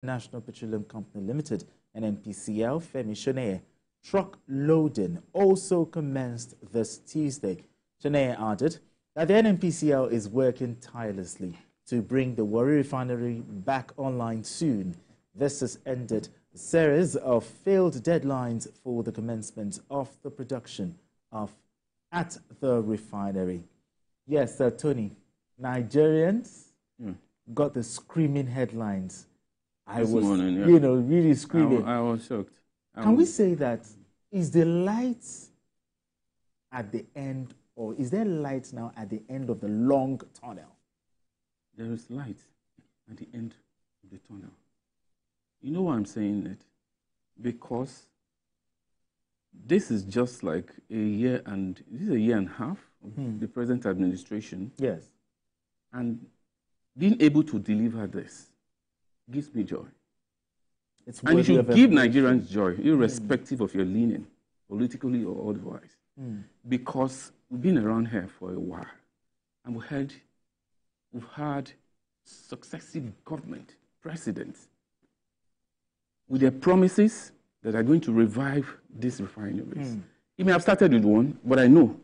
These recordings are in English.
National Petroleum Company Limited, NNPCL, Femi Shoneye, truck loading also commenced this Tuesday. Shoneye added that the NNPCL is working tirelessly to bring the Warri Refinery back online soon. This has ended a series of failed deadlines for the commencement of the production at the refinery. Yes, Tony, Nigerians got the screaming headlines. I was, really screaming. I was shocked. Can we say that is the light at the end, or is there light now at the end of the long tunnel? There is light at the end of the tunnel. You know why I'm saying that? Because this is just like a year and a half of the present administration. Yes. And being able to deliver this gives me joy. And it should give Nigerians joy, irrespective of your leaning, politically or otherwise. Because we've been around here for a while, and we've had successive government presidents with their promises that are going to revive these refineries. You may have started with one, but I know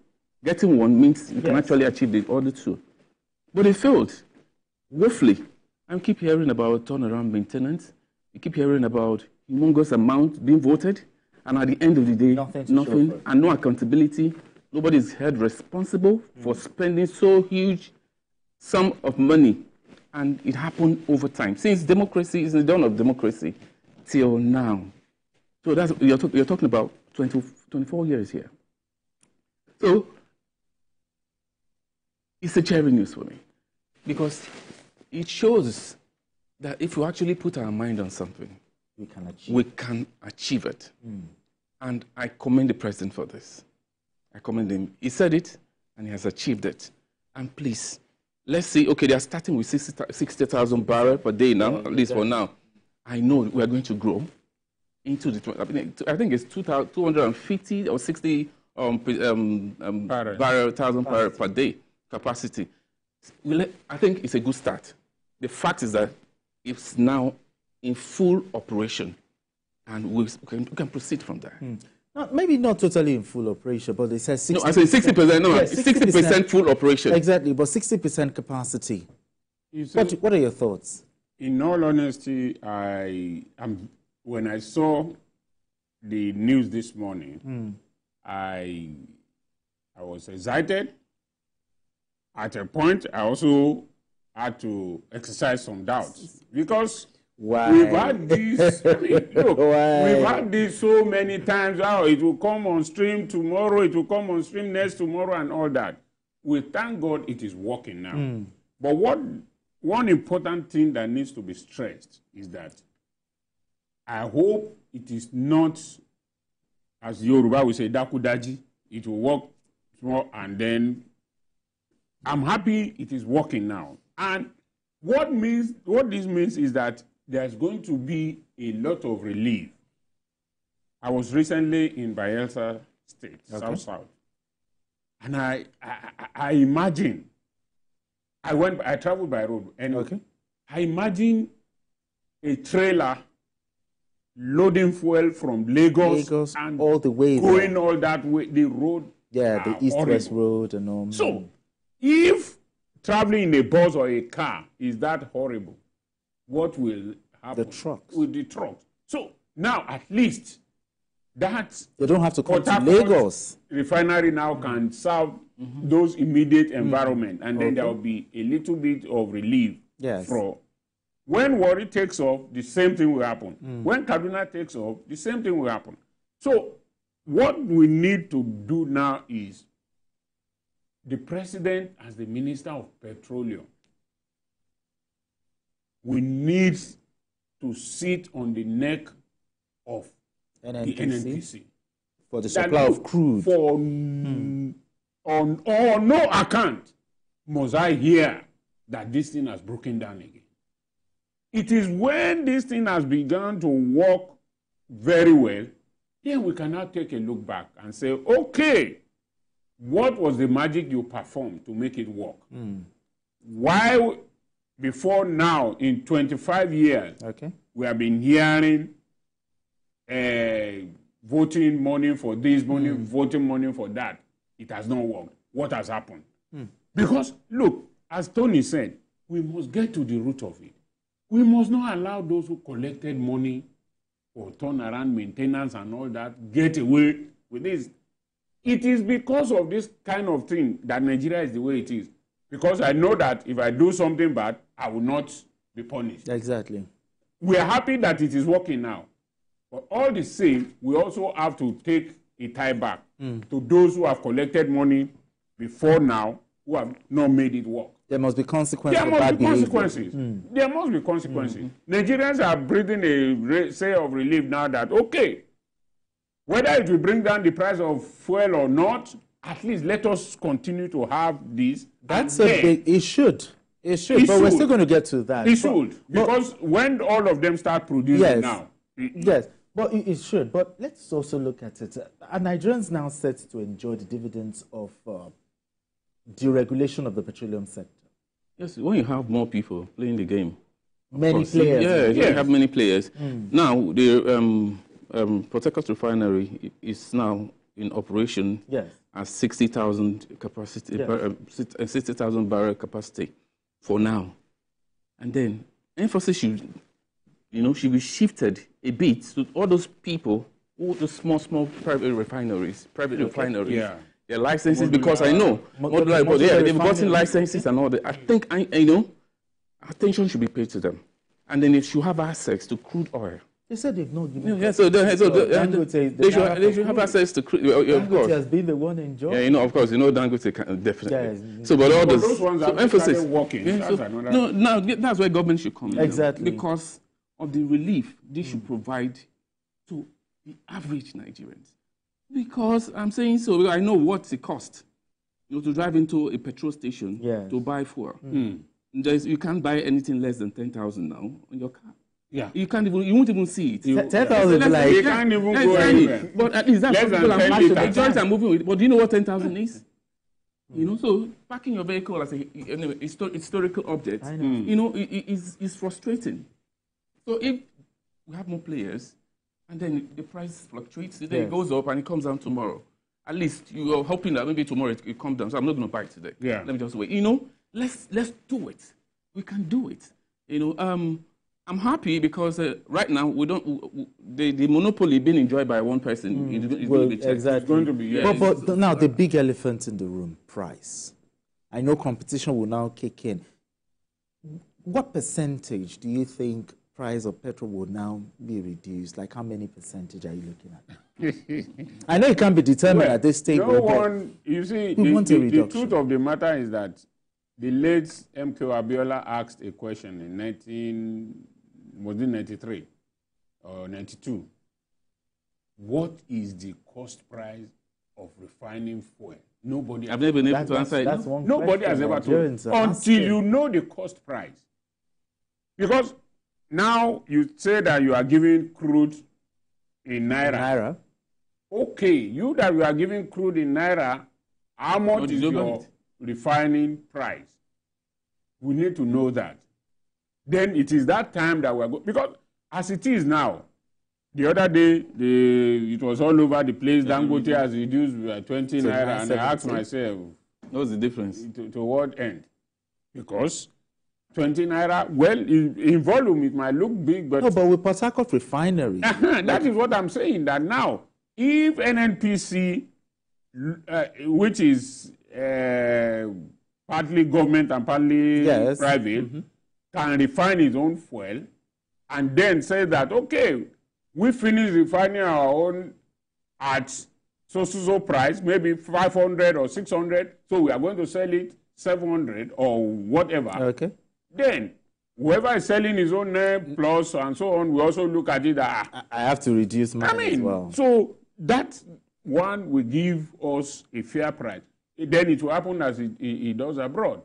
getting one means you can actually achieve the other two. But they failed, woefully. I keep hearing about turnaround maintenance. You keep hearing about humongous amounts being voted, and at the end of the day, nothing and no accountability. Nobody is held responsible for spending so huge sum of money, and it happened over time. Since democracy is the dawn of democracy till now. So that's you're talking about 24 years here. So it's a cheering news for me, because it shows that if we actually put our mind on something, we can achieve it. And I commend the president for this. I commend him. He said it, and he has achieved it. And please, let's see, okay, they are starting with 60,000 barrels per day now, at least for now. I know we are going to grow into the, I think it's 250 or 60 thousand barrels per day capacity. I think it's a good start. The fact is that it's now in full operation, and we can proceed from there. Maybe not totally in full operation, but it says 60%. No, I say 60%. No, 60% full operation. Exactly, but 60% capacity. What are your thoughts? In all honesty, when I saw the news this morning, I was excited. At a point, I also had to exercise some doubts, because we've had this. We've had this so many times. Oh, it will come on stream tomorrow. It will come on stream next tomorrow, and all that. We thank God it is working now. But one important thing that needs to be stressed is that I hope it is not, as Yoruba will say, dakudaji. It will work small, and then I'm happy it is working now. And what this means is that there's going to be a lot of relief. I was recently in Bayelsa State, South, and I imagine, I traveled by road, and I imagine a trailer loading fuel from Lagos and all the way going there. all that way, the road. Yeah, the East-West road and all. So, if traveling in a bus or a car is that horrible, what will happen with the trucks? So now, at least, that they don't have to come to Lagos. Refinery now can serve those immediate environment, and then there will be a little bit of relief. For when Warri takes off, the same thing will happen. When Kaduna takes off, the same thing will happen. So what we need to do now is, the president, as the Minister of Petroleum, we need to sit on the neck of the NNPC for the supply of crude. For on no account must I hear that this thing has broken down again. It is when this thing has begun to work very well, then we can now take a look back and say, okay, what was the magic you performed to make it work? Why, before now, in 25 years, we have been hearing voting money for this, money, voting money for that. It has not worked. What has happened? Because, look, as Tony said, we must get to the root of it. We must not allow those who collected money for turnaround, maintenance, and all that get away with this. It is because of this kind of thing that Nigeria is the way it is. Because I know that if I do something bad, I will not be punished. Exactly. We are happy that it is working now. But all the same, we also have to take a tie back to those who have collected money before now, who have not made it work. There must be consequences. There must be consequences. There must be consequences. Nigerians are breathing a sigh of relief now that, okay, whether it will bring down the price of fuel or not, at least let us continue to have this. That's a big, it should. It should, but we're still going to get to that. It should, because when all of them start producing now. Yes, but it should. But let's also look at it. Are Nigerians now set to enjoy the dividends of deregulation of the petroleum sector? Yes, when you have more people playing the game. Many players. Yeah, you have many players. Now, the Harcourt Refinery is now in operation at 60,000 capacity, 60,000 barrel capacity for now. And then emphasis should be shifted a bit to all those people, all the small private refineries. Their licenses, because I know, they've gotten licenses and all that. I think, attention should be paid to them. And then they should have access to crude oil. They said they've not given. They should have access to crude oil. Of course, Dangote has been the one enjoying. Yeah, of course, Dangote can, definitely. Yes. So, but all those ones are emphasis working. Now that's where government should come in. Exactly. Because of the relief they should provide to the average Nigerians. Because I'm saying so, because I know what it costs, to drive into a petrol station to buy fuel. You can't buy anything less than 10,000 now on your car. Yeah, you won't even see it. 10,000, like you can't even go anywhere. But at least that's what people are moving with. But do you know what 10,000 is? So parking your vehicle as a historical object, is frustrating. So if we have more players, and then the price fluctuates, today it goes up and it comes down tomorrow. At least you are hoping that maybe tomorrow it comes down. So I'm not going to buy it today. Yeah. Let me just wait. Let's do it. We can do it. I'm happy because right now we don't. The monopoly being enjoyed by one person is going to be checked. Exactly. It's going to be. But now the big elephant in the room: price. I know competition will now kick in. What percentage do you think price of petrol will now be reduced? Like how many percentage are you looking at? I know it can't be determined at this stage. You see, the truth of the matter is that the late M.K. Abiola asked a question in 1993 or 92. What is the cost price of refining fuel? Nobody. I've never been able to answer it. Nobody has ever told until you know the cost price. Because now you say that you are giving crude in Naira. Okay, you are giving crude in Naira, how much is your refining price? We need to know that. Then it is that time that we are going. Because as it is now, the other day, it was all over the place. Dangote has reduced by 20 Naira, and I asked myself, what's the difference? To what end? Because 20 Naira, well, in volume, it might look big, but... No, but with Harcourt Refinery... that is what I'm saying, that now, if NNPC, which is partly government and partly private, can refine its own fuel, and then say that, okay, we finish refining our own at so price, maybe 500 or 600, so we are going to sell it 700 or whatever. Okay. Then, whoever is selling his own plus and so on, we also look at it that I have to reduce mine as well. So that one will give us a fair price. Then it will happen as it does abroad.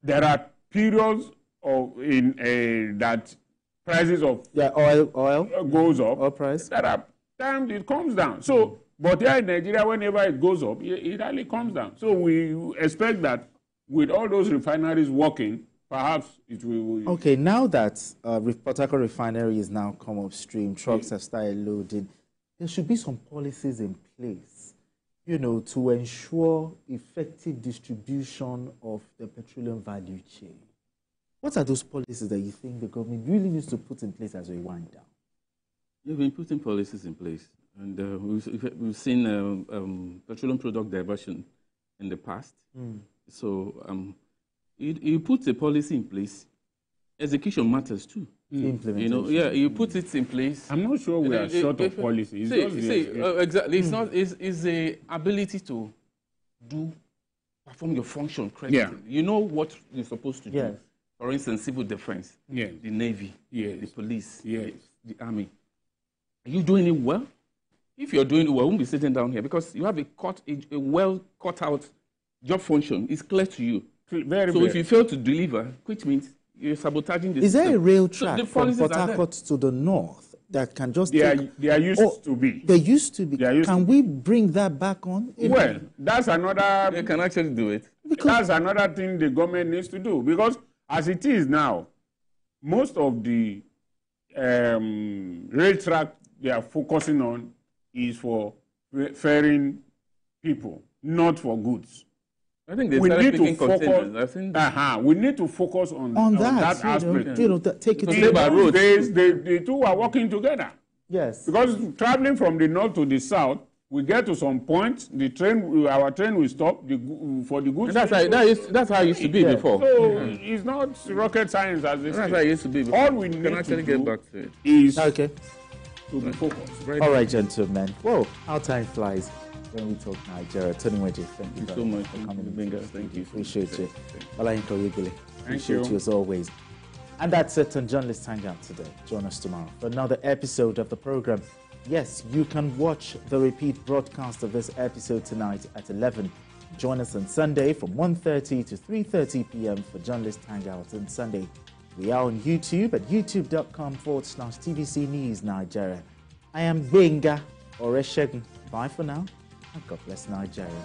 There are periods that prices of oil goes up. Oil price. There are times it comes down. So, but here in Nigeria, whenever it goes up, it really comes down. So we expect that with all those refineries working, perhaps it will. Okay, now that Port Harcourt Refinery is now come upstream, trucks have started loading, there should be some policies in place, to ensure effective distribution of the petroleum value chain. What are those policies that you think the government really needs to put in place as we wind down? We've been putting policies in place, and we've seen petroleum product diversion in the past. So you put a policy in place, execution matters too. Implementation. You put it in place. I'm not sure we are short of policy. Exactly. It's the ability to perform your function correctly. Yeah. You know what you're supposed to Yes. do. For instance, civil defense, Yes. the Navy, Yes. the police, Yes. the Army. Are you doing it well? If you're doing it well, I won't be sitting down here because you have a well cut out job function. It's clear to you. If you fail to deliver, which means you're sabotaging the system. Is there a rail track from policies Port are there. Harcourt to the north that can just They are used to be. They used to be. They are used Can to we bring that back on? Well, that's another. They can actually do it. That's another thing the government needs to do, because as it is now, most of the rail track they are focusing on is for ferrying people, not for goods. I think they We started need to picking containers. I focus. think We need to focus on that aspect. Take it Because to they by road. The two are working together. Yes. Because traveling from the north to the south, we get to some point, our train will stop for the goods. that's how it used to be before. So it's not rocket science as they That's say. how it used to be before. All we You need can to actually do get back to it. is Okay. to be focused. All right, gentlemen. Whoa, how time flies when we talk Nigeria. Tony Weji, thank you Thank you so very much for coming in. Benga. Thank you. Appreciate you. Thank you. Olayinka Oyegule, appreciate you as always. And that's it on Journalist Hangout today. Join us tomorrow for another episode of the program. Yes, you can watch the repeat broadcast of this episode tonight at 11. Join us on Sunday from 1:30 to 3:30 p.m. for Journalist Hangout on Sunday. We are on YouTube at youtube.com/TVC News Nigeria. I am Benga Oreshegun. Bye for now, and God bless Nigeria.